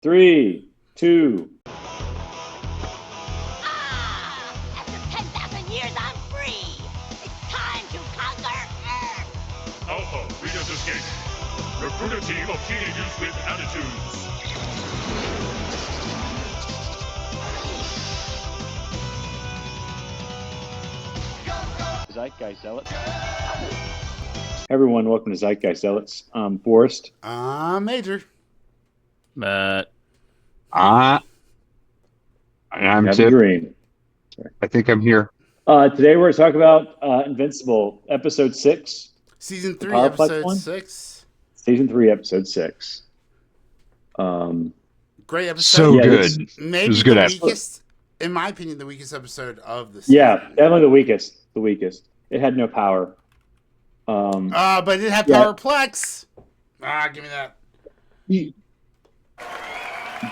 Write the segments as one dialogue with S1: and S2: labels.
S1: 3, 2.
S2: After 10,000 years, I'm free. It's time to conquer Earth.
S3: Alpha, Reader's Escape. Recruit a team of teenagers with attitudes.
S1: Zeitgeist Zealots. Everyone, welcome to Zeitgeist Zealots. Forrest.
S4: Major.
S5: Matt.
S6: I'm
S1: Have
S6: Tip.
S1: a dream.
S6: I think I'm here.
S1: Today we're going to talk about Invincible, Episode 6.
S4: Season 3,
S1: Powerplex
S4: Episode
S1: one?
S4: 6.
S1: Season 3, Episode 6.
S4: Great episode.
S6: So
S1: Yeah,
S6: good.
S4: Maybe
S6: It was a good
S4: the
S6: episode.
S4: weakest, in my opinion, the weakest episode of the season.
S1: Yeah, definitely the weakest. The weakest. It had no power.
S4: But it did have
S1: Yeah.
S4: Powerplex. Give me that.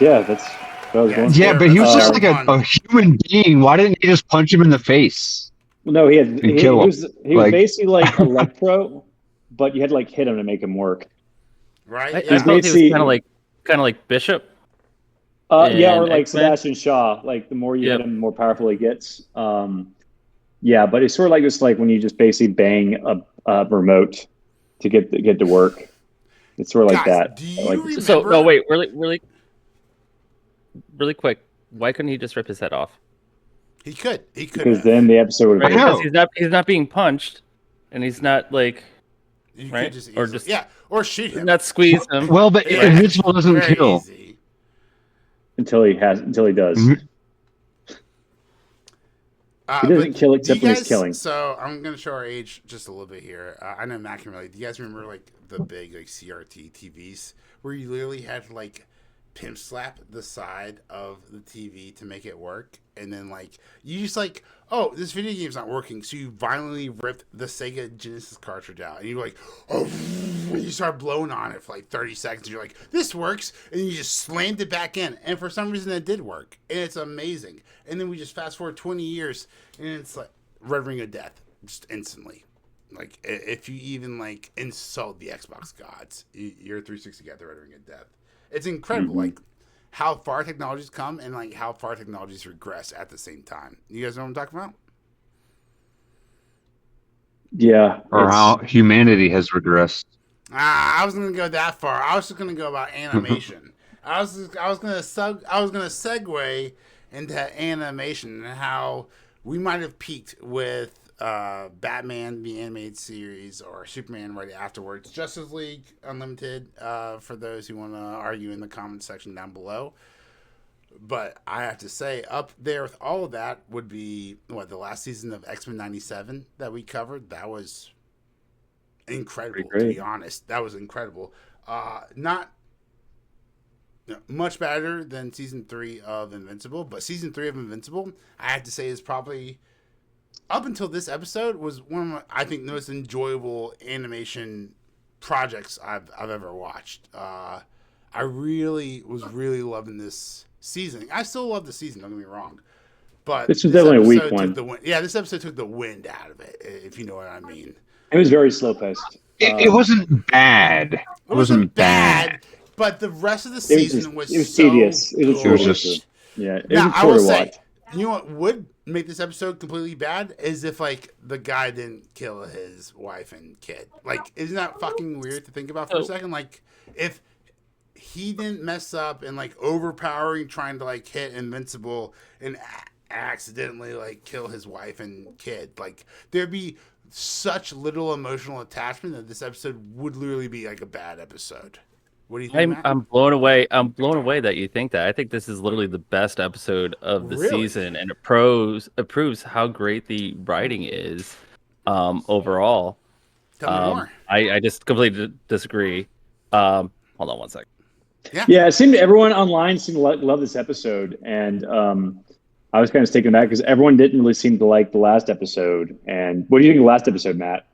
S1: Yeah, that's what I was going
S6: Yeah,
S1: for.
S6: but he was just
S1: Uh,
S6: like a human being. Why didn't he just punch him in the face?
S1: No, he
S6: kill him.
S1: was
S6: Like-
S1: basically like Electro, but you had to like hit him to make him work.
S4: Right?
S5: I
S4: Yeah.
S5: felt he was
S1: basically-
S5: kind of like Bishop.
S1: Yeah, or
S5: And
S1: like
S5: X-Men?
S1: Sebastian Shaw. Like the more you
S5: Yep.
S1: hit him, the more powerful he gets. Yeah, but it's sort of like just like when you just basically bang a remote to get to work. It's sort of like
S4: Guys,
S1: that.
S4: do you
S1: Like,
S4: remember?
S5: So no, wait, really quick. Why couldn't he just rip his head off?
S4: He could. He could.
S1: because
S4: have.
S1: then the episode would
S5: Right?
S6: I know.
S5: Because he's not being punched, and he's not like
S4: You
S5: right?
S4: could just
S5: Or
S4: easily-
S5: just-
S4: yeah, or shoot him.
S5: not squeeze him.
S6: Well, but
S4: Yeah.
S6: Invincible doesn't
S4: Very
S6: kill.
S4: easy.
S1: until he does.
S6: Mhm.
S1: He doesn't
S4: but
S1: kill
S4: do
S1: except
S4: you
S1: when he's
S4: guys-
S1: killing.
S4: So I'm gonna show our age just a little bit here. I know Matt can relate. Do you guys remember like the big like CRT TVs where you literally had to like pimp slap the side of the TV to make it work, and then like you just like, oh, this video game's not working, so you violently ripped the Sega Genesis cartridge out, and you're like, oh, and you start blowing on it for like 30 seconds. And you're like, this works, and you just slammed it back in, and for some reason it did work, and it's amazing. And then we just fast forward 20 years, and it's like Red Ring of Death, just instantly. Like if you even like insult the Xbox gods, you're 360 got the Red Ring of Death. It's incredible, like how far technology's come and like how far technology's regress at the same time. You guys know what I'm talking about?
S1: Yeah,
S6: Or
S1: it's-
S6: how humanity has regressed.
S4: I wasn't gonna go that far. I was just gonna go about animation. I was gonna segue into animation and how we might have peaked with Batman the animated series or Superman right afterwards. Justice League Unlimited for those who want to argue in the comment section down below. But I have to say, up there with all of that would be the last season of X-Men '97 that we covered. That was incredible,
S1: Pretty
S4: to be
S1: great.
S4: honest. That was incredible. Not much better than season 3 of Invincible, but season 3 of Invincible, I have to say, is probably up until this episode was one of my, I think, the most enjoyable animation projects I've ever watched. I really was loving this season. I still love the season. Don't get me wrong, but
S1: This was definitely a weak
S4: episode
S1: one.
S4: took the wind- yeah, this episode took the wind out of it, if you know what I mean.
S1: It was very slow paced.
S6: It wasn't bad. It wasn't bad.
S4: but the rest of the
S1: It was
S4: season
S1: just-
S4: was
S1: it was
S4: so
S1: tedious. It was
S4: good.
S6: just-
S1: Yeah, it
S4: Now,
S1: was
S4: I will
S1: short to
S4: say,
S1: watch.
S4: you know what would make this episode completely bad is if like the guy didn't kill his wife and kid. Like, isn't that fucking weird to think about for a second? Like, if he didn't mess up and like overpowering trying to like hit Invincible and accidentally like kill his wife and kid, like there'd be such little emotional attachment that this episode would literally be like a bad episode. What do you think, Matt?
S5: I'm blown away. I'm blown away that you think that. I think this is literally the best episode of the
S4: Really?
S5: season, and it proves how great the writing is overall.
S4: Tell me more.
S5: I just completely disagree. Hold on one second.
S1: Yeah, it seemed everyone online seemed to love this episode, and I was kind of taken back because everyone didn't really seem to like the last episode. And what do you think of the last episode, Matt?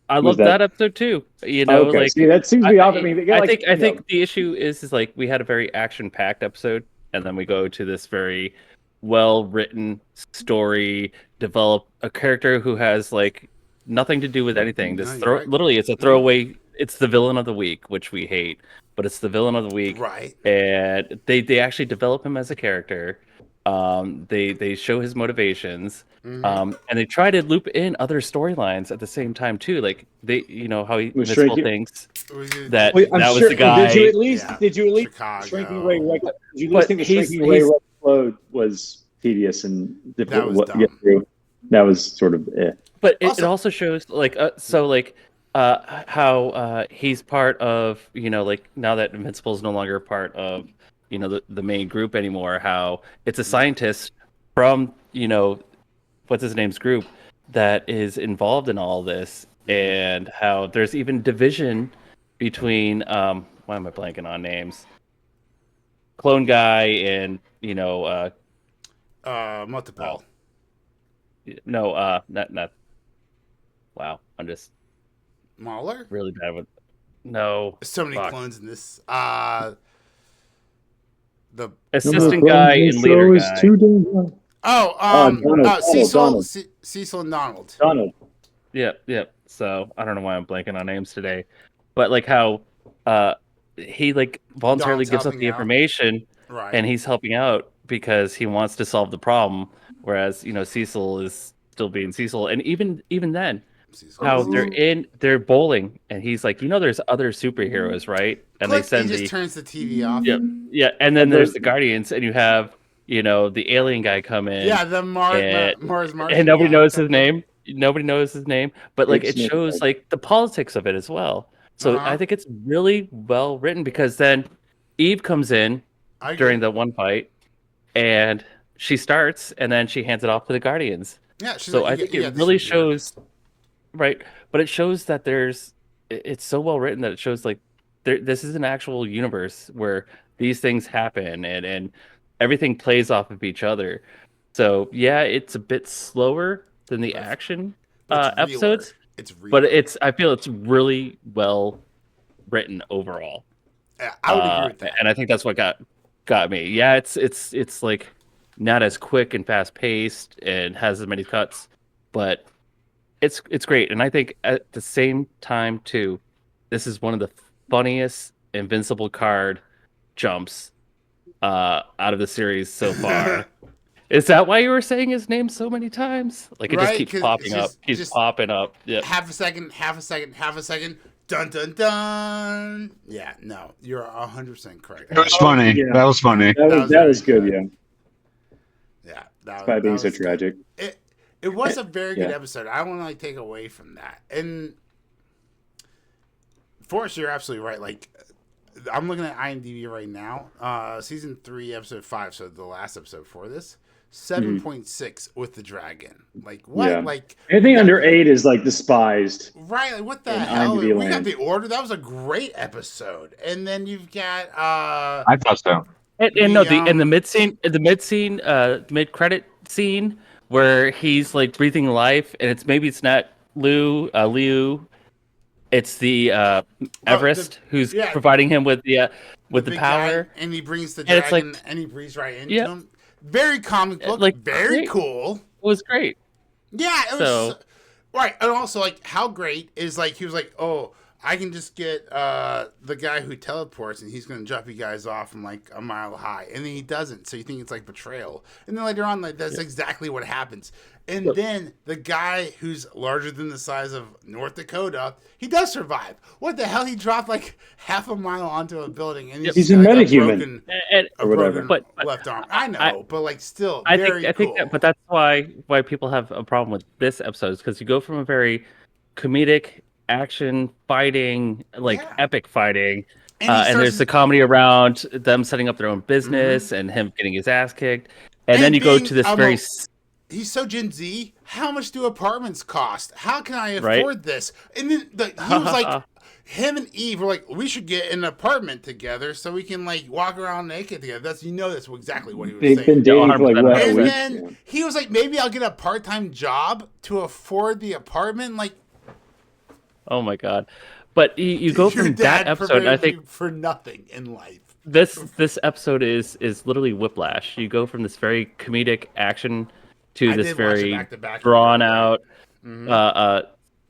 S5: I
S1: Was
S5: love
S1: that-
S5: that episode too. You know,
S1: Okay,
S5: like
S1: see, that seems to be off. I mean, they got,
S5: I
S1: like,
S5: think
S1: you know,
S5: the issue is like we had a very action-packed episode, and then we go to this very well-written story, develop a character who has like nothing to do with anything.
S4: No,
S5: Just
S4: you're right.
S5: literally, it's a throwaway. It's the villain of the week, which we hate. but it's the villain of the week,
S4: Right.
S5: and they actually develop him as a character. They show his motivations, and they try to loop in other storylines at the same time too. Like how
S1: Was
S5: Invincible
S1: Shrinking-
S5: thinks
S4: Was it-
S5: that
S1: Wait, I'm
S5: that was
S1: sure.
S5: the guy.
S1: Did you at least?
S4: Yeah.
S1: Did you at least?
S4: Chicago.
S1: Shrinking Ray. Did you at
S5: But
S1: least think the
S5: he's-
S1: Shrinking Ray
S5: he's-
S1: explode was tedious and difficult
S4: was
S1: to get
S4: dumb.
S1: through? That was sort of
S5: But it
S4: Also-
S5: also shows how he's part of now that Invincible is no longer part of the main group anymore. How it's a scientist from what's his name's group that is involved in all this, and how there's even division between why am I blanking on names? Clone Guy and
S4: multiple.
S5: not. Wow, I'm just
S4: Mauler?
S5: really bad with
S4: So many
S5: fuck.
S4: clones in this. The
S5: Assistant guy and leader guy.
S1: Donald.
S4: Cecil and Donald.
S1: Donald.
S5: Yeah. So I don't know why I'm blanking on names today, but like how he voluntarily
S4: Don's
S5: gives up
S4: helping
S5: the
S4: out.
S5: information,
S4: Right.
S5: and he's helping out because he wants to solve the problem, whereas Cecil is still being Cecil, and even then.
S4: Cecil.
S5: How they're bowling, and he's like, there's other superheroes, right? And
S4: Click,
S5: they send
S4: he just turns the TV off.
S5: yeah, and then there's the Guardians, and you have the alien guy come in,
S4: Yeah, the Mars.
S5: and nobody knows his name. Nobody knows his name, but like
S1: Big
S5: it
S1: Smith,
S5: shows
S1: right?
S5: like the politics of it as well. So
S4: Uh-huh.
S5: I think it's really well written because then Eve comes in
S4: I
S5: during
S4: agree.
S5: the one fight, and she starts, and then she hands it off to the Guardians.
S4: Yeah, she's
S5: So
S4: like,
S5: I think
S4: yeah,
S5: it
S4: this
S5: really
S4: is weird.
S5: shows, right? But it shows that it's so well written that it shows like this is an actual universe where these things happen and everything plays off of each other. So yeah, it's a bit slower than the action
S4: It's
S5: episodes,
S4: realer. It's real.
S5: but I feel it's really well written overall.
S4: I would agree with that.
S5: And I think that's what got me. Yeah, it's like not as quick and fast paced and has as many cuts, but it's great. And I think at the same time too, this is one of the funniest Invincible card jumps out of the series so far. Is that why you were saying his name so many times? Like it
S4: Right,
S5: just keeps
S4: 'cause
S5: popping
S4: it's
S5: up.
S4: just-
S5: Keeps
S4: just-
S5: popping up. Yeah.
S4: Half a second. Dun dun dun. Yeah, no, you're 100% correct.
S6: It was funny.
S1: Yeah.
S6: That was funny.
S1: That was good. Yeah.
S4: Yeah, that
S1: By being
S4: was
S1: so
S4: good.
S1: tragic.
S4: It was a very good
S1: Yeah.
S4: episode. I don't want to take away from that. And Forrest, you're absolutely right. Like, I'm looking at IMDb right now. Season 3, episode 5, so the last episode for this, 7.6 with the dragon. Like, what?
S1: Yeah.
S4: Like,
S1: Anything
S4: yeah,
S1: under 8 is like despised.
S4: right? Like, what the
S1: in
S4: hell?
S1: IMDb
S4: We got
S1: land.
S4: the order. That was a great episode. And then you've got
S6: I thought so.
S5: And no,
S4: The,
S5: the mid credit scene where he's like breathing life, and it's not Liu, it's the Everest who's
S4: yeah.
S5: providing him with the
S4: big
S5: power.
S4: guy, and he brings the
S5: And it's
S4: dragon,
S5: like-
S4: and he breathes right into
S5: Yeah.
S4: him. Very comic book,
S5: Like,
S4: very
S5: great.
S4: cool.
S5: It was great.
S4: Yeah, it was
S5: So-
S4: right, and also like how great is like he was like, oh, I can just get the guy who teleports, and he's gonna drop you guys off from like a mile high, and then he doesn't. So you think it's like betrayal, and then later on, like that's exactly what happens. And then the guy who's larger than the size of North Dakota, he does survive. What the hell? He dropped like half a mile onto a building, and
S1: He's a
S4: got, like,
S1: metahuman.
S4: broken-
S5: And,
S4: a
S1: Or whatever.
S4: broken
S5: But-
S4: left arm. I know, but like still,
S5: I
S4: very
S5: think
S4: cool.
S5: but that's why people have a problem with this episode, is because you go from a very comedic action fighting, like
S4: Yeah.
S5: epic fighting,
S4: And he
S5: and
S4: starts-
S5: there's the comedy around them setting up their own business and him getting his ass kicked, and then you go
S4: being
S5: to this
S4: a
S5: very
S4: he's so Gen Z. How much do apartments cost? How can I
S5: Right.
S4: afford this? And then he was like, him and Eve were like, we should get an apartment together so we can like walk around naked together. That's exactly what he was
S1: They've
S4: saying.
S1: been dating for like what, a
S4: And
S1: week?
S4: then he was like, maybe I'll get a part-time job to afford the apartment. Like,
S5: oh my god. But you go
S4: your
S5: from
S4: dad
S5: that episode, and I
S4: prepared
S5: think
S4: you for nothing in life.
S5: this episode is literally whiplash. You go from this very comedic action to
S4: I
S5: this
S4: did watch it
S5: very
S4: back-to-back.
S5: drawn out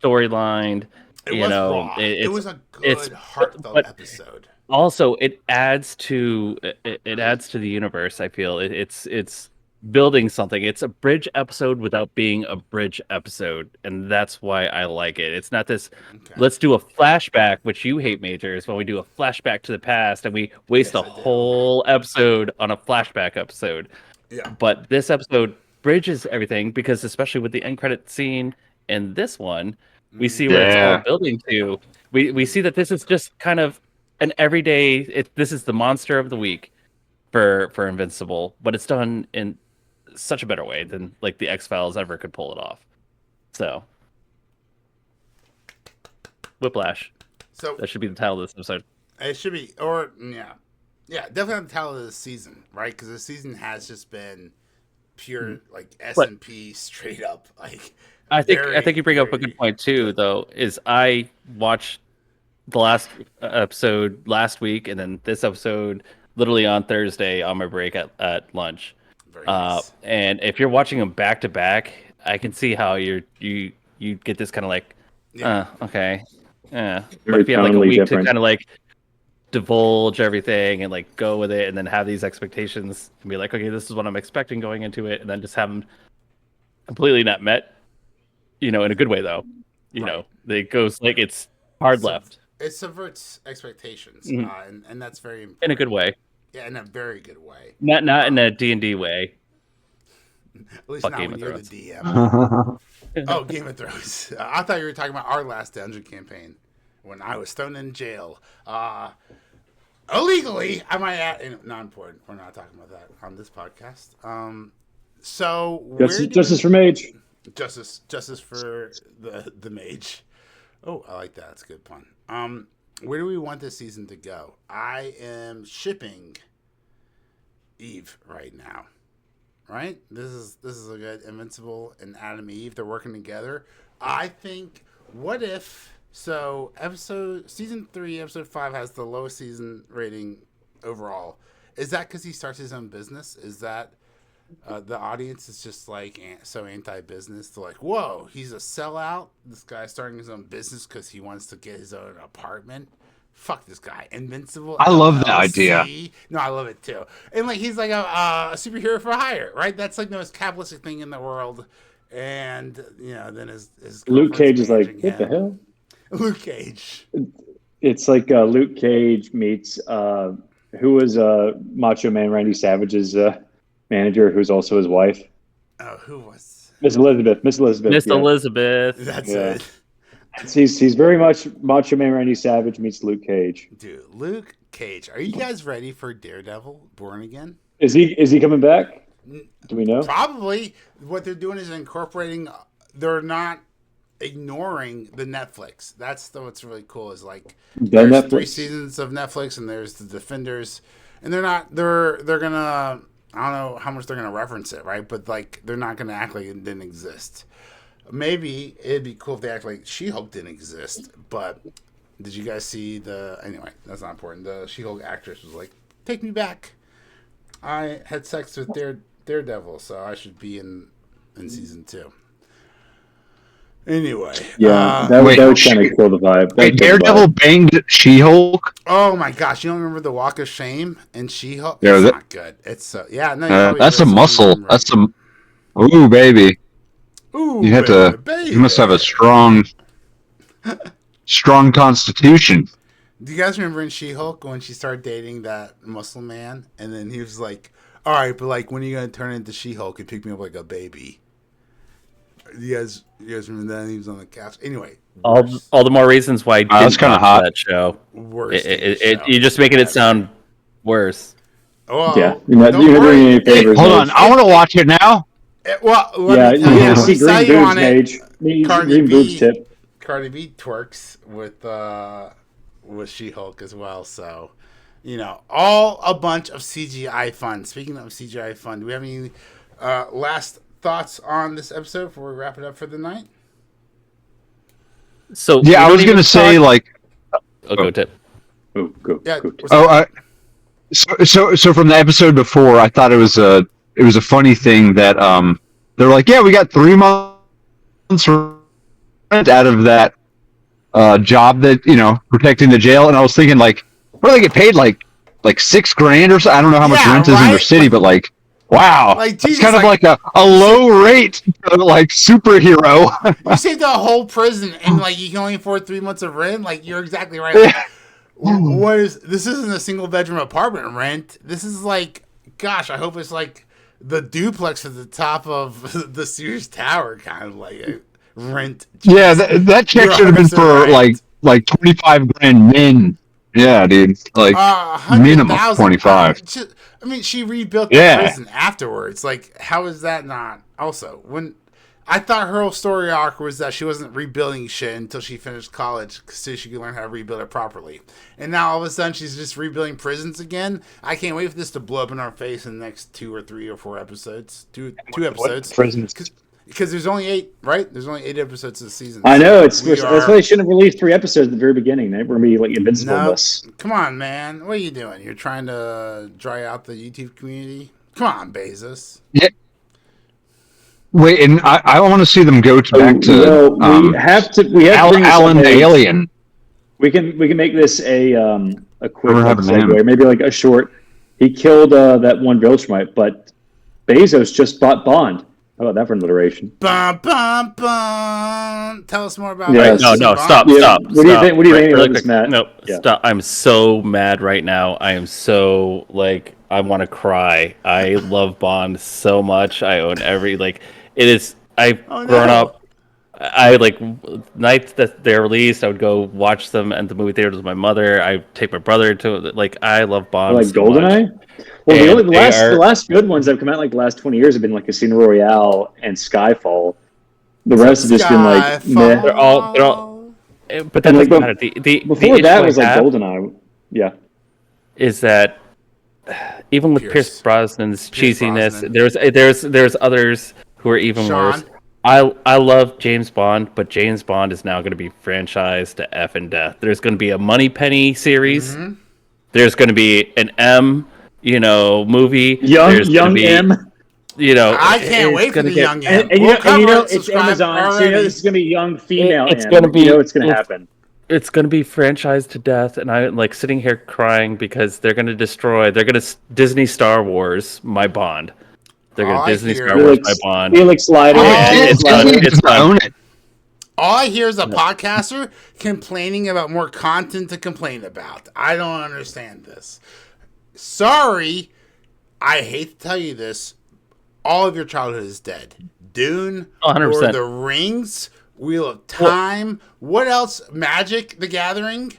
S5: storyline.
S4: It
S5: you
S4: was
S5: know,
S4: raw. It was a
S5: it's-
S4: good, heartfelt
S5: but-
S4: episode.
S5: also it adds to the universe. I feel it's building something. It's a bridge episode without being a bridge episode, and that's why I like it. It's not this
S4: Okay.
S5: let's do a flashback, which you hate, Majors, when we do a flashback to the past and we waste
S4: Yes,
S5: a
S4: I do.
S5: whole episode on a flashback episode.
S4: Yeah.
S5: But this episode bridges everything because, especially with the end credit scene in this one, we see where it's all
S6: Yeah.
S5: building to. We see that this is just kind of an everyday. This is the monster of the week for Invincible, but it's done in such a better way than like the X-Files ever could pull it off. So, Whiplash.
S4: So
S5: That should be the title of this episode.
S4: it should be, or yeah, definitely the title of the season, right? Because the season has just been pure like S&P straight up. Like
S5: I think you bring up a good point too, though. Is I watched the last episode last week, and then this episode literally on Thursday on my break at lunch.
S4: Very nice.
S5: And if you're watching them back to back, I can see how you get this kind of like, okay, yeah. But
S1: Very
S5: if you have like a
S1: tonally
S5: week
S1: different.
S5: to kind of like divulge everything and like go with it, and then have these expectations and be like, okay, this is what I'm expecting going into it, and then just have them completely not met, in a good way though. It goes like it's hard left
S4: It subverts expectations,
S5: Mhm.
S4: and that's very important.
S5: in a good way,
S4: Yeah, in a very good way.
S5: not in a D&D way.
S4: At least
S5: Fuck
S4: not
S5: Game
S4: when
S5: of
S4: you're the
S5: Thrones.
S4: DM. Oh, Game of Thrones. I thought you were talking about our last dungeon campaign when I was thrown in jail. Illegally, I might add. Not important. We're not talking about that on this podcast. So
S1: Justice for Mage.
S4: justice for the mage. Oh, I like that. That's a good pun. Where do we want this season to go? I am shipping Eve right now. Right? This is a good Invincible and Adam Eve. They're working together. I think. What if? So season 3, episode 5 has the lowest season rating overall. Is that because he starts his own business? Is that the audience is just like so anti-business? They're like, whoa, he's a sellout. This guy's starting his own business because he wants to get his own apartment. Fuck this guy. Invincible.
S6: I love that
S4: LLC.
S6: idea.
S4: No, I love it too. And like he's like a superhero for hire, right? That's like the most capitalistic thing in the world. And then his
S1: Luke Cage is like,
S4: managing
S1: what the
S4: him.
S1: hell?
S4: Luke Cage.
S1: It's like Luke Cage meets who was Macho Man Randy Savage's manager, who's also his wife,
S4: Oh, who was?
S1: Miss Elizabeth.
S5: Miss
S1: yeah.
S5: Elizabeth.
S4: That's
S1: Yeah.
S4: it.
S1: He's very much Macho Man Randy Savage meets Luke Cage.
S4: Dude, Luke Cage. Are you guys ready for Daredevil Born Again?
S1: Is he coming back? Do we know?
S4: Probably. What they're doing is incorporating. They're not ignoring the Netflix. That's what's really cool. Is like there's
S1: Netflix?
S4: 3 seasons of Netflix, and there's the Defenders, and they're not. They're gonna. I don't know how much they're gonna reference it, right? But like they're not gonna act like it didn't exist. Maybe it'd be cool if they act like She-Hulk didn't exist. But did you guys see anyway, that's not important. The She-Hulk actress was like, take me back. I had sex with Daredevil, so I should be in season 2. Anyway.
S1: Yeah, that would kind of kill the vibe.
S6: Wait, Daredevil banged She-Hulk?
S4: Oh my gosh, you don't remember the Walk of Shame and She-Hulk?
S6: Yeah,
S4: It's
S6: that-
S4: not good. It's yeah, no, you probably
S6: That's a
S4: really
S6: muscle.
S4: remember.
S6: That's a... Ooh, baby.
S4: Ooh,
S6: You have to...
S4: baby.
S6: You must have a strong constitution.
S4: Do you guys remember in She-Hulk when she started dating that Muslim man, and then he was like, "All right, but like, when are you gonna turn into She-Hulk and pick me up like a baby?" You guys remember that? He was on the couch. Anyway,
S5: All the more reasons why I didn't
S6: that's kinda
S5: watch
S6: hot.
S5: that show.
S4: worst.
S5: You're just making it sound worse.
S4: Well,
S1: Yeah, you're not
S4: don't
S1: doing
S4: worry.
S1: any favors.
S6: Hold on, I want to watch it now.
S4: Well,
S1: Yeah,
S4: let me
S1: you
S4: tell you,
S1: can
S4: let
S1: see
S4: me sell
S1: green
S4: you
S1: boobs,
S4: on it.
S1: Mage.
S4: Cardi
S1: Green boobs
S4: B.
S1: tip.
S4: Cardi B twerks with She-Hulk as well. So, all a bunch of CGI fun. Speaking of CGI fun, do we have any last thoughts on this episode before we wrap it up for the night?
S5: So
S6: Yeah, I was
S5: going
S6: gonna say like,
S5: go tip.
S1: Oh, go.
S4: Yeah.
S1: go.
S6: so from the episode before, I thought it was a funny thing that they're like, yeah, we got 3 months rent out of that job that protecting the jail, and I was thinking like, what do they get paid like $6,000 or so? I don't know how much
S4: Yeah,
S6: rent is in their
S4: right?
S6: city, but like, wow,
S4: Like,
S6: it's
S4: Jesus,
S6: kind of
S4: like,
S6: like a low rate for like superhero.
S4: you saved a whole prison and like you can only afford 3 months of rent. Like, you're exactly right. Like, this isn't a single bedroom apartment rent. This is like, gosh, I hope it's like the duplex at the top of the Sears Tower, kind of like a rent.
S6: Yeah, that check
S4: You're
S6: should have been
S4: 100%
S6: for
S4: right.
S6: like 25 grand min. Yeah, dude, like minimum
S4: 100,000.
S6: 25.
S4: I mean, she rebuilt the
S6: Yeah.
S4: prison afterwards. Like, how is that not? Also, when I thought her whole story arc was that she wasn't rebuilding shit until she finished college, so she could learn how to rebuild it properly. And now all of a sudden she's just rebuilding prisons again. I can't wait for this to blow up in our face in the next 2 or 3 or 4 episodes. Two episodes.
S1: Prisons.
S4: Because there's only 8, right? There's only 8 episodes this season.
S1: I know
S4: So
S1: that's why they shouldn't have released 3 episodes at the very beginning. They were gonna be like Invincible
S4: No,
S1: this.
S4: come on, man. What are you doing? You're trying to dry out the YouTube community? Come on, Bezos.
S6: Yeah. Wait, and I want to see them go back to
S1: we have to bring this
S6: Alan
S1: up
S6: the
S1: as-
S6: Alien.
S1: We can make this a quick
S6: Never have a
S1: segue,
S6: name.
S1: or maybe like a short. He killed that one Viltrumite, but Bezos just bought Bond. How about that for an alliteration?
S4: Bum, bum, bum. Tell us more about
S1: Yeah,
S4: Bezos
S5: No,
S4: and
S5: no,
S4: Bond.
S5: stop.
S1: What do you
S5: Stop.
S1: think? What do you think
S5: Really
S1: about this,
S5: quick.
S1: Matt?
S5: Nope.
S1: Yeah.
S5: Stop. I'm so mad right now. I am so like I want to cry. I love Bond so much. I own every like it is. I've
S4: Oh, no.
S5: grown up. I like nights that they're released. I would go watch them at the movie theaters with my mother. I take my brother to like. I love Bond.
S1: Or like
S5: so much.
S1: GoldenEye. Well,
S5: And
S1: the last good ones that have come out like the last 20 years have been like Casino Royale and Skyfall. The rest have just been like meh.
S5: They're all. But that
S1: And,
S5: doesn't
S1: like,
S5: matter. The
S1: Before
S5: issue
S1: that
S5: I
S1: was like
S5: have
S1: GoldenEye. Yeah.
S5: is that even with
S4: Pierce.
S5: Pierce Brosnan's
S4: Pierce
S5: cheesiness,
S4: Brosnan.
S5: there's others who are even
S4: Sean.
S5: worse. I love James Bond, but James Bond is now going to be franchised to F and death. There's going to be a Moneypenny series.
S4: Mm-hmm.
S5: There's going to be an M, movie. There's
S1: Young
S5: gonna be,
S1: M.
S4: I can't
S5: it's
S4: wait for
S5: gonna
S4: the
S5: get-
S4: young M.
S1: And
S4: We'll cover it.
S1: it's
S4: Subscribe
S1: Amazon, so you know
S4: already.
S1: this is gonna be young female
S5: It's
S1: M.
S5: gonna be-
S1: You know it's gonna
S5: it's-
S1: happen.
S5: It's going to be franchised to death, and I'm like sitting here crying because they're going to destroy. They're going to Disney Star Wars my Bond. They're going
S4: All
S5: to
S4: I
S5: Disney
S4: hear-
S5: Star Wars my Bond.
S1: Felix Leiter.
S4: Yeah,
S5: it's done.
S6: Disney
S5: It's
S6: does not
S5: done.
S6: own it.
S4: All I hear is a podcaster complaining about more content to complain about. I don't understand this. Sorry, I hate to tell you this. All of your childhood is dead. Dune,
S5: Oh, 100%.
S4: Lord of the Rings, Wheel of Time. What else? Magic: The Gathering.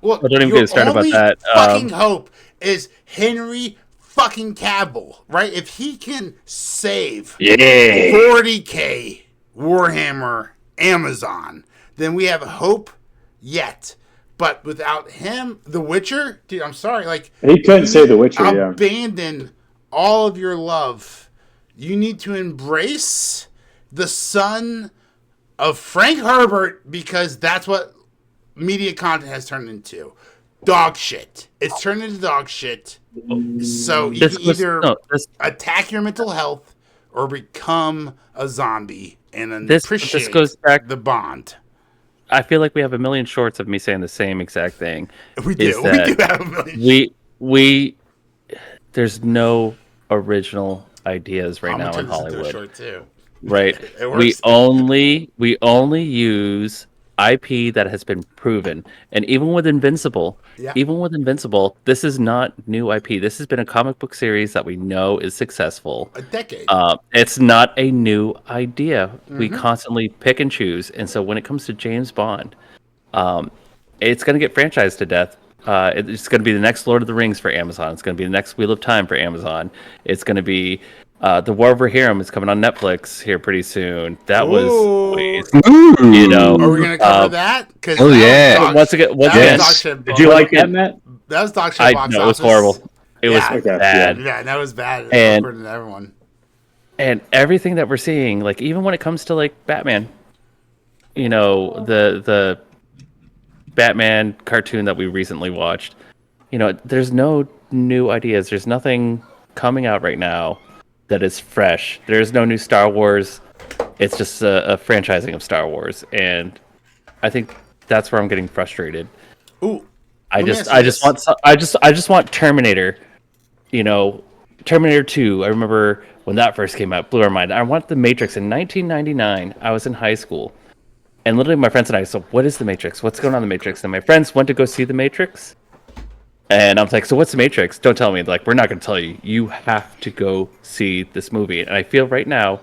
S4: Look,
S5: don't even
S4: your
S5: get started about
S4: only
S5: that.
S4: Fucking hope is Henry fucking Cavill, right? If he can save
S6: Yeah.
S4: 40K Warhammer Amazon, then we have hope yet. But without him, The Witcher, dude, I'm sorry, like
S1: He couldn't say The Witcher, yeah.
S4: abandon all of your love. You need to embrace the son of Frank Herbert because that's what media content has turned into. Dog shit. It's turned into dog shit. So you can either attack your mental health or become a zombie and then
S5: This
S4: appreciate
S5: goes back-
S4: the Bond.
S5: I feel like we have a million shorts of me saying the same exact thing.
S4: We
S5: is
S4: do. We
S5: that
S4: do have a million.
S5: we there's no original ideas right
S4: I'm
S5: now
S4: gonna
S5: in
S4: turn this into a
S5: Hollywood.
S4: short too.
S5: Right.
S4: It
S5: we
S4: works.
S5: only use IP that has been proven. And even with Invincible, this is not new IP. This has been a comic book series that we know is successful.
S4: A decade.
S5: It's not a new idea. We
S4: Mm-hmm.
S5: constantly pick and choose. And so when it comes to James Bond, it's going to get franchised to death. It's going to be the next Lord of the Rings for Amazon. It's going to be the next Wheel of Time for Amazon. It's going to be The War of Rohirrim is coming on Netflix here pretty soon. That was,
S4: Ooh.
S5: you know,
S4: Are we gonna cover that? Cause
S6: oh,
S4: that was
S6: yeah.
S4: dog-
S5: Once again,
S4: that was
S6: yes.
S4: dog shit
S1: Did you
S4: box-
S1: like that, Matt?
S4: That was dog shit box
S5: no, it was
S4: office.
S5: horrible. It was
S4: Yeah.
S1: Okay,
S5: bad.
S4: Yeah, that was bad.
S5: And-
S4: According to everyone.
S5: And everything that we're seeing, like even when it comes to like Batman, the Batman cartoon that we recently watched, there's no new ideas. There's nothing coming out right now that is fresh. There's no new Star Wars. It's just a franchising of Star Wars, and I think that's where I'm getting frustrated.
S4: Ooh,
S5: I
S4: Let me
S5: just
S4: ask you
S5: I just
S4: this.
S5: want I just want Terminator. You know, Terminator 2. I remember when that first came out, blew our mind. I want The Matrix in 1999. I was in high school, and literally my friends and I. So, what is The Matrix? What's going on in The Matrix? And my friends went to go see The Matrix, and I was like, "So what's The Matrix? Don't tell me." They're like, we're not going to tell you. You have to go see this movie. And I feel right now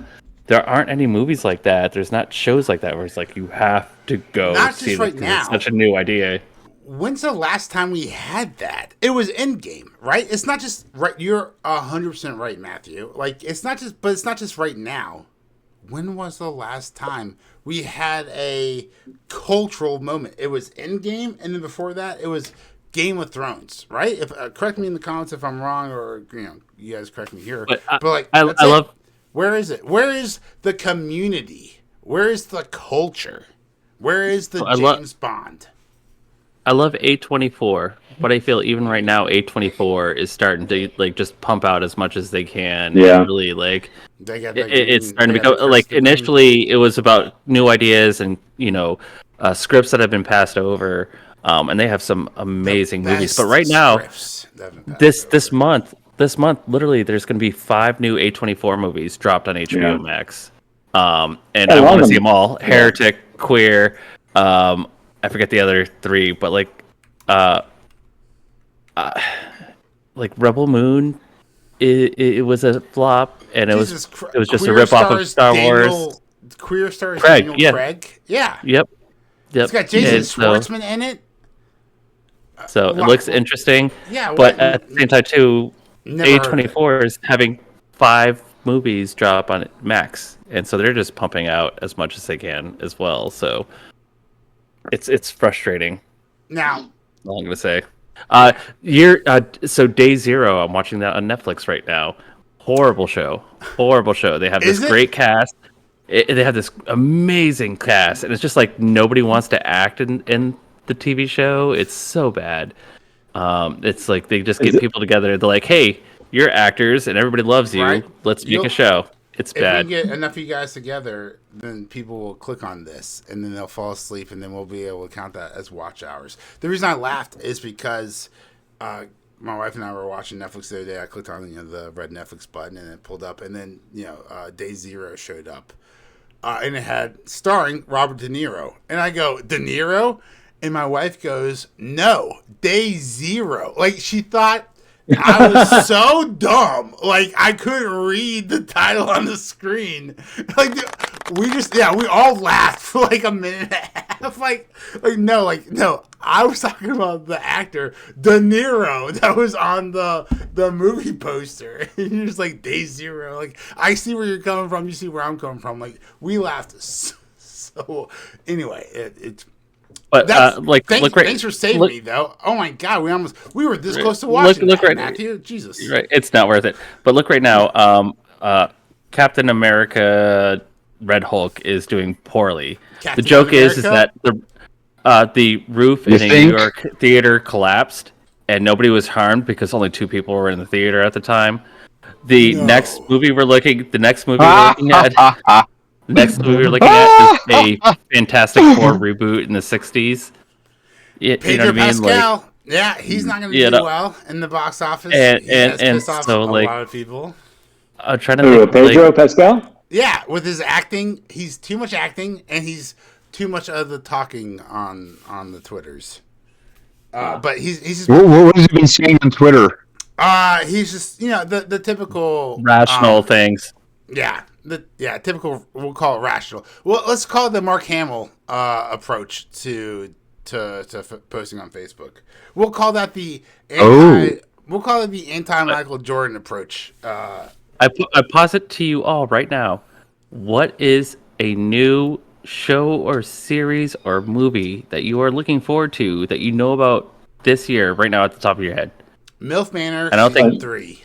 S5: there aren't any movies like that. There's not shows like that where it's like you have to go
S4: Not
S5: see
S4: just
S5: this
S4: right
S5: because it's
S4: now.
S5: such a new idea.
S4: When's the last time we had that? It was Endgame, right? It's not just right. You're 100% right, Matthew. Like it's not just, but it's not just right now. When was the last time we had a cultural moment? It was Endgame, and then before that, it was Game of Thrones, right? If correct me in the comments if I'm wrong, or you guys correct me here.
S5: But
S4: But like,
S5: I
S4: that's it.
S5: love
S4: Where is it? Where is the community? Where is the culture? Where is the James Bond?
S5: I love A24, but I feel even right now A24 is starting to like just pump out as much as they can.
S1: Yeah.
S5: And really like
S4: They got that
S5: it's
S4: green-
S5: starting to
S4: they got
S5: become
S4: the
S5: like
S4: Chris the Green.
S5: initially it was about new ideas and scripts that have been passed over, and they have some amazing movies. But
S4: Best
S5: right now,
S4: scripts that have been passed
S5: this month, literally, there's going to be 5 new A24 movies dropped on HBO
S1: Yeah.
S5: Max, and
S1: I
S5: I
S1: love
S5: want to see
S1: them.
S5: them all. Heretic, Queer, I forget the other 3, but like Rebel Moon, it was a flop, and it was just a
S4: Queer
S5: rip off of
S4: stars
S5: Star
S4: Daniel,
S5: Wars.
S4: Queer stars
S5: Craig,
S4: Daniel
S5: yeah.
S4: Craig. Yeah.
S5: Yep.
S4: It's got Jason
S5: And
S4: Schwartzman in it.
S5: So it
S4: Wow.
S5: looks interesting.
S4: Yeah,
S5: But
S4: what-
S5: at the same time, too,
S4: Never heard of
S5: A24 is having 5 movies drop on Max, and so they're just pumping out as much as they can as well. So it's frustrating.
S4: Now,
S5: All I'm gonna say. So Day Zero, I'm watching that on Netflix right now. Horrible show. They have
S4: Is
S5: this
S4: it?
S5: great cast. They have this amazing cast, and it's just like nobody wants to act in the TV show. It's so bad. It's like they just get people together. They're like, "Hey, you're actors, and everybody loves you.
S4: Right.
S5: Let's make
S4: You'll-
S5: a show." It's
S4: if
S5: bad.
S4: we get enough of you guys together, then people will click on this, and then they'll fall asleep, and then we'll be able to count that as watch hours. The reason I laughed is because my wife and I were watching Netflix the other day. I clicked on the red Netflix button, and it pulled up, and then Day Zero showed up, and it had starring Robert De Niro, and I go, De Niro, and my wife goes, no, Day Zero. Like she thought. I was so dumb. Like I couldn't read the title on the screen. Like we all laughed for like a minute and a half. Like no. I was talking about the actor De Niro that was on the movie poster. And you're just like Day Zero. Like I see where you're coming from. You see where I'm coming from. Like we laughed so. Anyway, it's.
S5: But
S4: Thanks for saving me though. Oh my god, we were this close to watching
S5: look
S4: that,
S5: right,
S4: Matthew. Jesus,
S5: You're right. It's not worth it. But look right now. Captain America, Red Hulk is doing poorly.
S4: Captain
S5: the joke is
S4: America?
S5: that the roof
S6: You
S5: in a
S6: think?
S5: New York theater collapsed, and nobody was harmed because only 2 people were in the theater at the time. The next movie we're looking at. Next movie we're looking at is a Fantastic Four reboot in the 60s. You know
S4: Pedro
S5: what I mean?
S4: Pascal. Yeah, he's not going to do well in the box office.
S5: And-
S4: He has
S5: and
S4: pissed off
S5: so,
S4: a
S5: like-
S4: lot of people.
S5: I'm trying to
S1: Who,
S5: think,
S1: Pedro Pascal?
S4: Yeah, with his acting, he's too much acting, and he's too much of the talking on the Twitters. But he's just
S6: What has he been saying on Twitter?
S4: he's just the typical
S5: rational things.
S4: Yeah, typical. We'll call it rational. Well, let's call it the Mark Hamill approach to posting on Facebook. We'll call that the anti Michael Jordan approach.
S5: I posit to you all right now. What is a new show or series or movie that you are looking forward to that you know about this year right now at the top of your head?
S4: MILF Manor.
S5: I don't think
S4: 3.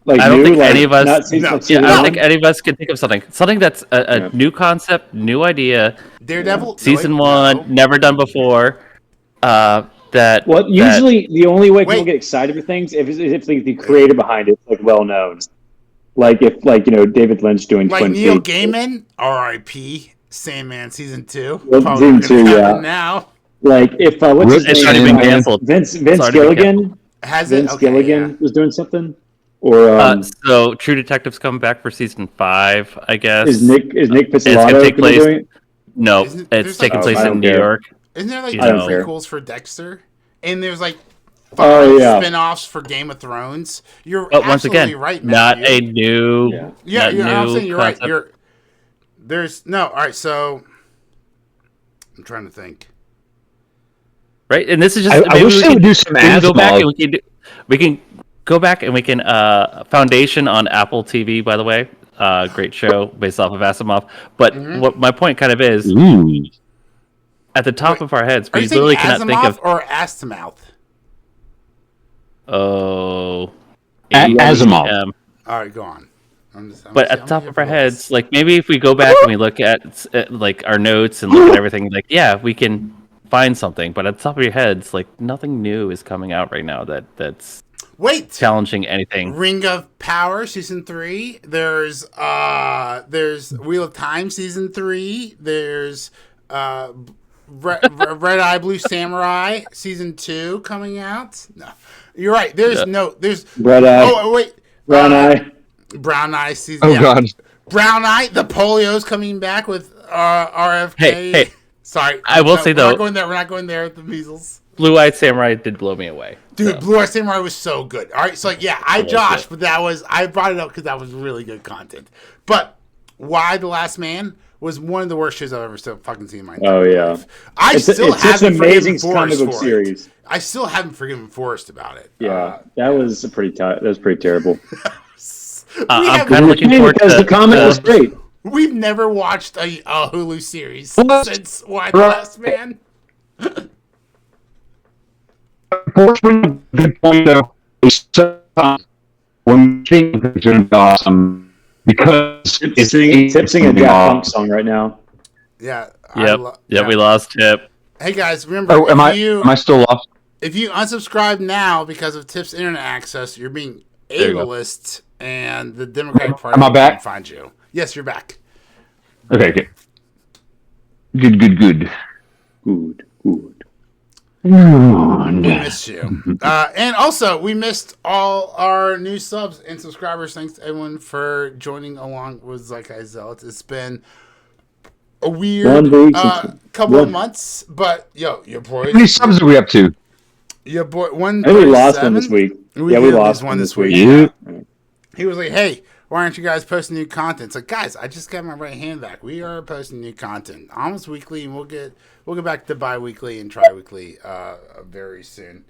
S1: Like
S5: I don't think
S1: like,
S5: any of us.
S1: not season-
S4: No.
S1: season
S5: I don't
S1: one?
S5: think any of us can think of something that's a new concept, new idea,
S4: Daredevil.
S5: season
S4: No,
S5: 1,
S4: no.
S5: never done before.
S1: Well, usually the only way people
S4: Wait.
S1: get excited for things is if like, the creator behind it is like well known. Like if David Lynch doing
S4: Like
S1: Twin
S4: Neil
S1: Peaks.
S4: Gaiman, R.I.P. Sandman season 2.
S1: Well,
S4: Probably
S1: season
S4: gonna
S1: 2,
S4: happen
S1: yeah.
S4: Now.
S1: Like if what's his
S5: It's
S1: name?
S5: already been canceled.
S1: Vince
S5: already been
S1: Gilligan.
S4: Has it?
S1: Vince
S4: Okay,
S1: Gilligan was doing something. Or
S5: So True Detective's coming back for season 5, I guess.
S1: is Nick
S5: It's gonna
S1: Pizzolatto
S5: take
S1: gonna be
S5: place.
S1: doing it?
S5: No,
S4: Isn't-
S5: it's
S4: there's like
S5: taking
S1: Oh,
S5: place
S1: I
S5: in
S1: don't
S5: New
S1: care.
S5: York.
S4: Isn't there like
S5: You
S4: two
S1: don't care.
S4: prequels for Dexter? And there's like
S1: Oh,
S4: 5
S1: yeah.
S4: spin-offs for Game of Thrones. You're
S5: But once
S4: absolutely
S5: again,
S4: right,
S5: not
S4: Matthew.
S5: a new.
S1: Yeah.
S4: Yeah,
S5: not
S4: I'm
S5: new
S4: saying you're
S5: concept.
S4: right. There's no. All right, so I'm trying to think.
S5: Right, and this is just.
S6: I
S5: maybe
S6: wish
S5: we
S6: they
S5: can-
S6: would do some
S5: we can go back
S6: Asimov.
S5: and we can go back and we can Foundation on Apple TV. By the way, great show based off of Asimov. But what my point kind of is,
S6: Ooh.
S5: at the top
S4: Wait,
S5: of our heads,
S4: Are
S5: we
S4: you saying
S5: literally cannot think
S4: Asimov
S5: of.
S4: or Astamouth?
S5: Oh,
S6: Asimov.
S5: AEM.
S4: All right, go on.
S5: But at the top of our heads, like maybe if we go back and we look at like our notes and look at everything, like yeah, we can find something. But at the top of your heads, like nothing new is coming out right now that's
S4: wait.
S5: challenging anything.
S4: Ring of Power season 3. There's Wheel of Time season 3. There's Red Eye Blue Samurai season 2 coming out. No, you're right. There's
S1: Red Eye.
S4: Oh wait,
S1: Brown Eye.
S4: Brown Eye season.
S6: Oh
S4: yeah.
S6: God.
S4: Brown Eye. The polio's coming back with RFK.
S5: Hey.
S4: Sorry,
S5: I will say, though-
S4: we're not going there with the measles.
S5: Blue Eyed Samurai did blow me away.
S4: Dude,
S5: So,
S4: Blue Eye Samurai was so good. All right, so like, yeah, I
S5: was
S4: Josh,
S5: good.
S4: but I brought it up because that was really good content. But Why the Last Man was one of the worst shows I've ever fucking seen in my entire
S1: Oh, yeah.
S4: life. I
S1: It's
S4: still
S1: such an
S4: haven't
S1: amazing
S4: forgiven
S1: comic
S4: Forrest
S1: book
S4: for
S1: series.
S4: it. I still haven't forgiven Forrest about it.
S1: Yeah, that was pretty terrible.
S5: I'm kind of looking forward
S1: because
S5: to
S1: the comic was great.
S4: We've never watched a Hulu series
S6: What?
S4: since Why the Last Man.
S6: Unfortunately, good point though. Is sometimes when we think it's going to be awesome because it's
S1: Tip singing a Daft Punk
S6: awesome.
S1: song right now.
S4: Yeah.
S5: Yep, we lost Tip.
S4: Hey guys, remember
S6: Oh, am
S4: if
S6: I still lost?
S4: if you unsubscribe now because of Tip's internet access, you're being
S5: There you go.
S4: ableist, and the Democratic Party
S6: Am I back?
S4: can find you. Yes, you're back.
S6: Okay. Good.
S1: Good.
S4: We missed you. And also, we missed all our new subs and subscribers. Thanks to everyone for joining along with Zeitgeist Zealots. It's been a weird
S1: 1 week
S4: couple of months, but yo, your boys.
S6: How many subs are we up to?
S4: Your boy, one.
S1: I think we lost one this week.
S4: We
S1: Yeah, we
S4: did
S1: lost
S4: lose
S1: one this week.
S6: Yeah.
S4: He was like, "Hey, why aren't you guys posting new content?" It's like, guys, I just got my right hand back. We are posting new content almost weekly, and we'll get back to bi-weekly and tri-weekly very soon.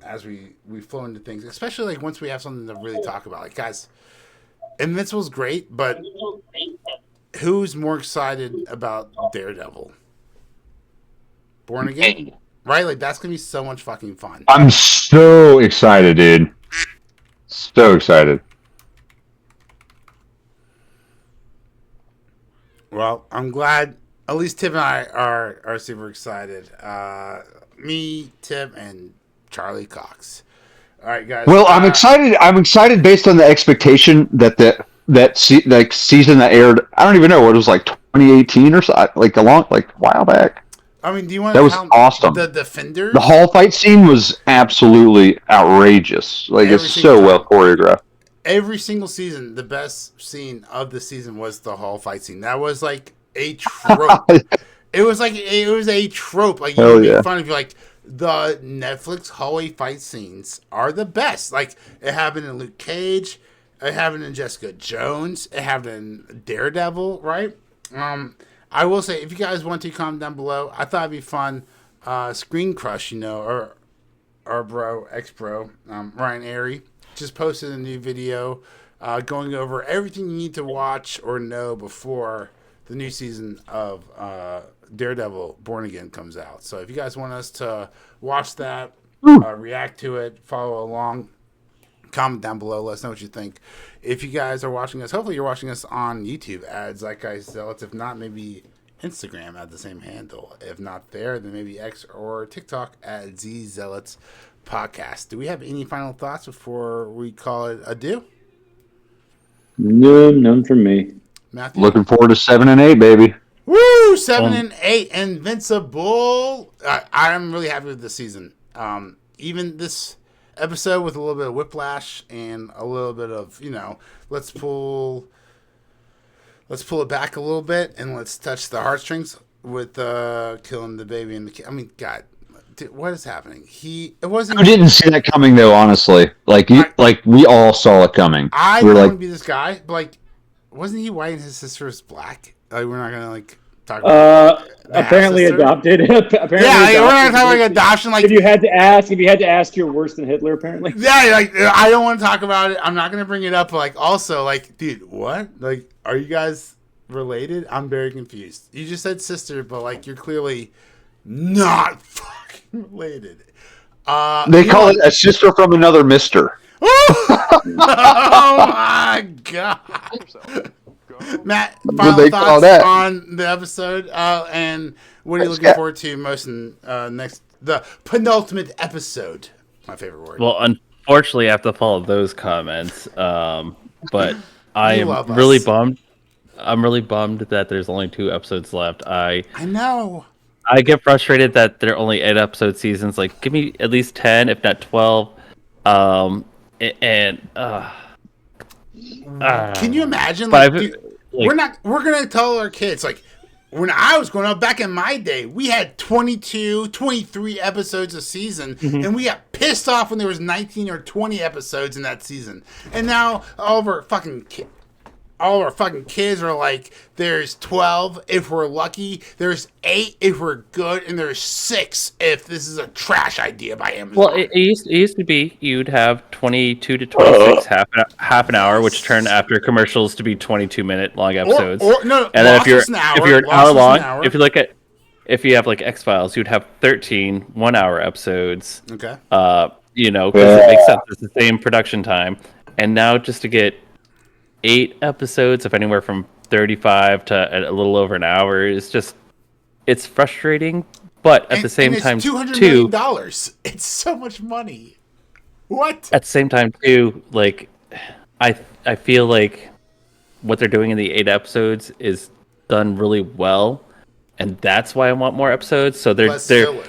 S4: As we flow into things, especially like once we have something to really talk about. Like, guys, Invincible's great, but who's more excited about Daredevil? Born Again, right? Like that's gonna be so much fucking fun.
S6: I'm so excited, dude. So excited.
S4: Well, I'm glad at least Tip and I are super excited. Me, Tip, and Charlie Cox. All right, guys.
S6: Well, I'm excited. I'm excited based on the expectation that season that aired. I don't even know what it was like 2018 or so, like a while back.
S4: I mean, do you want
S6: That was
S4: count
S6: awesome.
S4: the Defenders?
S6: The hall fight scene was absolutely outrageous. Like
S4: Every
S6: it's
S4: single
S6: so
S4: time.
S6: well choreographed.
S4: Every single season, the best scene of the season was the hall fight scene. That was like a trope. It was a trope. Like you
S6: Hell
S4: would make
S6: yeah.
S4: fun of you. Like the Netflix hallway fight scenes are the best. Like it happened in Luke Cage. It happened in Jessica Jones. It happened in Daredevil. Right. I will say, if you guys want to comment down below, I thought it'd be fun. Screen Crush, or our ex-bro, Ryan Airy, just posted a new video going over everything you need to watch or know before the new season of Daredevil Born Again comes out. So if you guys want us to watch that, react to it, follow along, comment down below. Let us know what you think. If you guys are watching us, hopefully you're watching us on YouTube at Zeitgeist Zealots. If not, maybe Instagram at the same handle. If not there, then maybe X or TikTok at Z Zealots Podcast. Do we have any final thoughts before we call it adieu?
S1: No, none from me.
S4: Matthew?
S6: Looking forward to 7 and 8, baby.
S4: Woo! 7 and 8, Invincible. I'm really happy with this season. Even this episode with a little bit of whiplash and a little bit of, let's pull it back a little bit and let's touch the heartstrings with killing the baby and the kid. I mean, God, dude, what is happening? It wasn't.
S6: I didn't see that coming though. Honestly, like we all saw it coming.
S4: I
S6: we
S4: don't
S6: were
S4: want
S6: like,
S4: to be this guy, but like, wasn't he white and his sister was black? Like, we're not gonna talk about the
S1: apparently
S4: half-sister?
S1: adopted. Apparently
S4: Yeah, like, we're not
S1: adopted.
S4: talking like adoption. Like,
S1: If you had to ask, you're worse than Hitler. Apparently.
S4: yeah, like I don't want to talk about it. I'm not gonna bring it up. But like, also, like, dude, what? Like, are you guys related? I'm very confused. You just said sister, but like, you're clearly not fucking related.
S6: they call it a sister from another mister.
S4: Oh my god. Matt, final
S6: they call
S4: thoughts
S6: that?
S4: on the episode, and what are you looking forward to most in the penultimate episode? My favorite word.
S5: Well, unfortunately, I have to follow those comments. But I
S4: You
S5: am
S4: love us.
S5: really bummed. I'm really bummed that there's only 2 episodes left.
S4: I know.
S5: I get frustrated that there are only 8-episode seasons. Like, give me at least 10, if not 12.
S4: Can you imagine?
S5: But
S4: Like, dude, we're gonna tell our kids, like, when I was growing up back in my day, we had 22, 23 episodes a season, and we got pissed off when there was 19 or 20 episodes in that season. And now all of our fucking kids are like, there's 12 if we're lucky, there's 8 if we're good, and there's 6 if this is a trash idea by Amazon.
S5: Well, it used to be you'd have 22 to 26 half an hour, which turned after commercials to be 22-minute long episodes.
S4: and then
S5: if you're an hour long, if you have like X-Files, you'd have 13 1-hour episodes.
S4: Okay.
S5: Because it makes sense. It's the same production time, and now just to get 8 episodes of anywhere from 35 to a little over an hour is it's frustrating. But at the same time,
S4: $200 million. It's so much money. What?
S5: At the same time, too, like I feel like what they're doing in the 8 episodes is done really well, and that's why I want more episodes. So they're
S4: filler.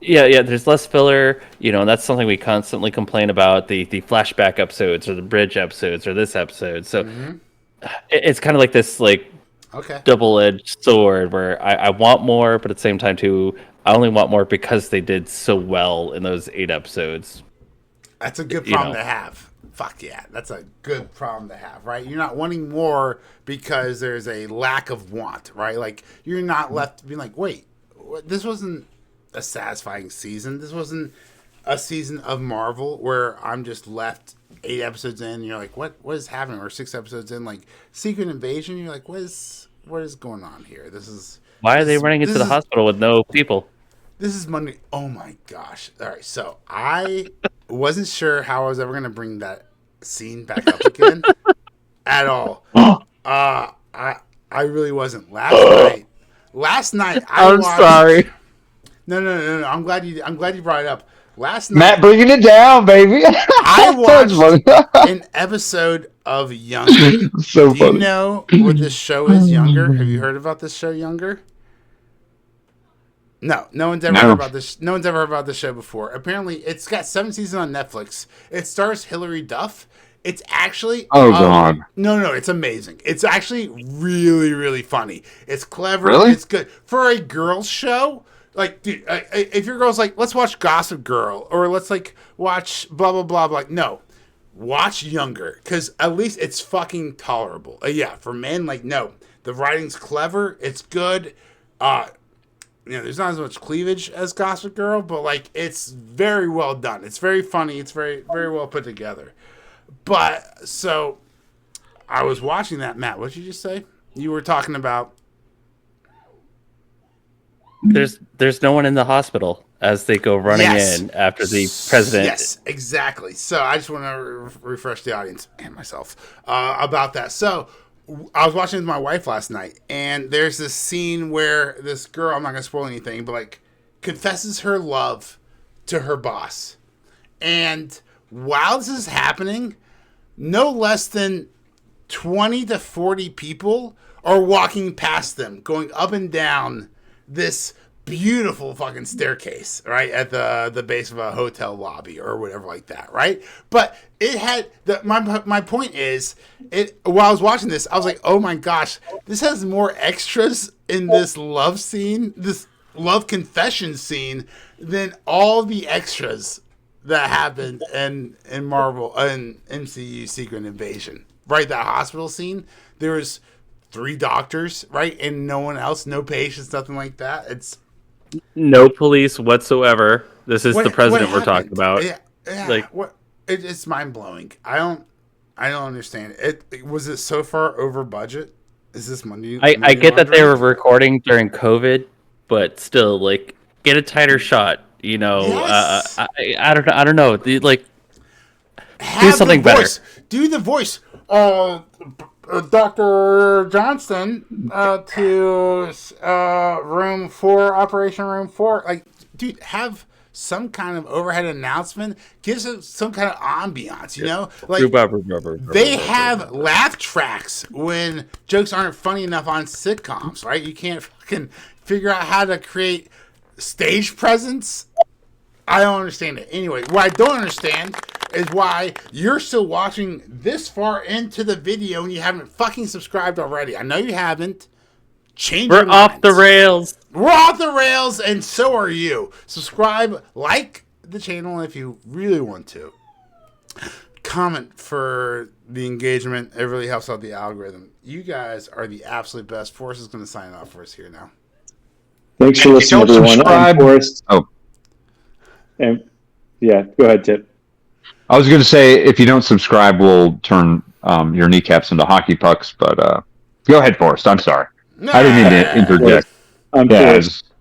S5: Yeah, there's less filler, and that's something we constantly complain about, the flashback episodes or the bridge episodes or this episode. So it's kind of like this double-edged sword where I want more, but at the same time too, I only want more because they did so well in those 8 episodes.
S4: That's a good problem to have. Fuck yeah, that's a good problem to have, right? You're not wanting more because there's a lack of want, right? Like, you're not left being like, wait, this wasn't a satisfying season. This wasn't a season of Marvel where I'm just left 8 episodes in and you're like, what is happening? Or 6 episodes in, like Secret Invasion, you're like, what is going on here?
S5: Why are they running into the hospital with no people?
S4: This is Monday. Oh my gosh. All right, so I wasn't sure how I was ever going to bring that scene back up again at all. I really wasn't. Last night I watched...
S5: sorry.
S4: No. I'm glad you brought it up. Last night,
S6: Matt bringing it down, baby.
S4: I watched an episode of Younger.
S6: So
S4: Do you know what this show is, Younger? Have you heard about this show, Younger? No one's ever heard about this. No one's ever heard about this show before. Apparently, it's got 7 seasons on Netflix. It stars Hilary Duff. It's actually
S6: God.
S4: No, it's amazing. It's actually really, really funny. It's clever.
S6: Really?
S4: It's good for a girls show. Like, dude, if your girl's like, let's watch Gossip Girl or let's like watch blah blah blah, like, no, watch Younger because at least it's fucking tolerable. Yeah, for men, like, no, the writing's clever. It's good. There's not as much cleavage as Gossip Girl, but like, it's very well done. It's very funny. It's very, very well put together. But so I was watching that. Matt, what did you just say? You were talking about.
S5: There's no one in the hospital as they go running in after the president.
S4: Yes, exactly. So I just want to refresh the audience and myself about that. So I was watching with my wife last night, and there's this scene where this girl, I'm not going to spoil anything, but like confesses her love to her boss. And while this is happening, no less than 20 to 40 people are walking past them, going up and down this beautiful fucking staircase, right, at the base of a hotel lobby or whatever like that, right? But it had my point is, while I was watching this, I was like, oh my gosh, this has more extras in this love scene, this love confession scene, than all the extras that happened in Marvel and MCU Secret Invasion, right? That hospital scene, there was 3 doctors, right, and no one else, no patients, nothing like that. It's
S5: No police whatsoever. This is the president we're talking about.
S4: Yeah,
S5: Like,
S4: what? It's mind blowing. I don't understand it. Was it so far over budget? Is this money?
S5: I get that they were recording during COVID, but still, like, get a tighter shot. You know,
S4: Yes.
S5: I don't know. Like,
S4: Have
S5: do something
S4: the
S5: better.
S4: voice. Do the voice. Dr. Johnston to room 4, operation room 4. Like, dude, have some kind of overhead announcement. Gives it some kind of ambiance, you know? Like, they have laugh tracks when jokes aren't funny enough on sitcoms, right? You can't fucking figure out how to create stage presence. I don't understand it. Anyway, what I don't understand is why you're still watching this far into the video and you haven't fucking subscribed already. I know you haven't.
S5: We're off the rails.
S4: We're off the rails, and so are you. Subscribe, like the channel if you really want to. Comment for the engagement. It really helps out the algorithm. You guys are the absolute best. Forrest is going to sign off for us here now.
S1: Thanks for listening,
S6: don't
S1: everyone.
S6: subscribe-
S1: I'm Forrest.
S6: Oh.
S1: And yeah, go ahead, Tip.
S6: I was going to say, if you don't subscribe, we'll turn your kneecaps into hockey pucks. But go ahead, Forrest. I'm sorry. I didn't mean to interject.
S1: I'm
S6: Yeah,
S1: Forrest.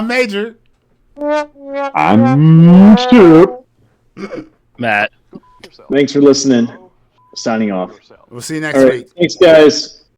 S4: Major.
S6: I'm Chip.
S5: Matt.
S1: Thanks for listening. Signing off.
S4: We'll see you next
S1: All right.
S4: week.
S1: Thanks, guys.